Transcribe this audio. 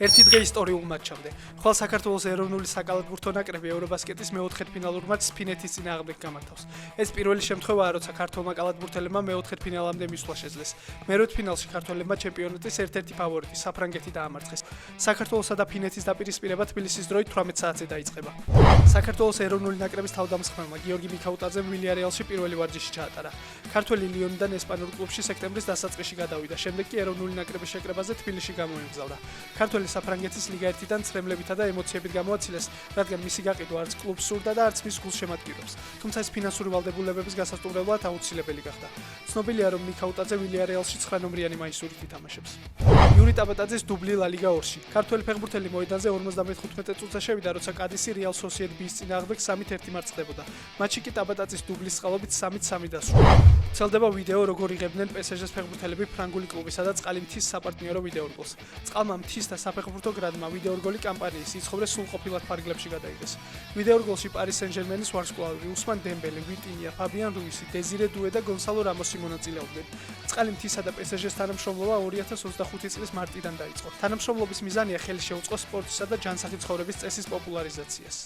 ერთი დღე ისტორიულ მატჩამდე. ხვალ საქართველოს ეროვნული საკალათბურთო ნაკრები ევრობასკეტის მეოთხედფინალურ მატჩს ფინეთის წინააღმდეგ გამართავს. ეს პირველი შემთხვევაა, როცა ქართველმა კალათბურთელებმა მეოთხედფინალამდე მისვლა შეძლეს. მერვედფინალში ქართველებმა ჩემპიონატის ერთ-ერთი ფავორიტი საფრანგეთი დაამარცხეს. საქართველოსა და ფინეთის დაპირისპირება თბილისის დროით 18 საათზე დაიწყება. საქართველოს ეროვნული ნაკრების თავდამსხმელმა გიორგი მიქაუტაძემ ვილიარეალში პირველი ვარჯიში ჩაატარა. ქართველი ლიონიდან ესპანურ კლუბში სექტემბრის დასაწყისში გადავიდა, შემდეგ კი ეროვნული ნაკრების შეკრებაზე თბილისში გამოემგზავრა. ქართველი საფრანგეთის ლიგა 1-დან ცრემლებითა და ემოციებით გამოაცილეს, რადგან მისი გაყიდვა არც კლუბს სურდა და არც მის გულს შემატკივრებს. თუმცა ეს ფინანსური ვალდებულებების გასასტურებლად აუცილებელი გახდა. ცნობილია, რომ მიქაუტაძე ვილიარეალში 9 ნომრიანი მაისურით ითამაშებს. იური ტაბატაძის დუბლი ლა ლიგა 2-ში. ქართველი ფეხბურთელი მოედანზე 55 წუთზე შევიდა, როცა კადისი რეალ სოსიედ ბის წინააღმდეგ 3-1 მარცხდებოდა. მატჩი კი ტაბატაძის დუბლის წყალობით 3-3 დასრულდა. ვრცელდება ვიდეო, როგორ იღებდნენ PSG-ს ფეხბურთელები ფრანგული კლუბისა და წყალი მთის საპარტნიორო ვიდეორგოლს. წყალმა მთის და საფეხბურთო გრადმა ვიდეორგოლი კამპანიის სიცხობრე სრულყოფილად ფარგლებში გადაიღეს. ვიდეორგოლში პარის სენ-ჟერმენის ვარსკვლავები უსმან დემბელე, ვიტინია, ფაბიან რუისი, დეზირე დუე და გონსალო რამოსი მონაწილეობდნენ. წყალი მთისა და PSG-ს თანამშრომლობა 2025 წლის მარტიდან დაიწყო. თანამშრომლობის მიზანია ხელი შეუწყოს სპორტისა და ჯანსაღი ცხოვრების წესის პოპულარიზაციას.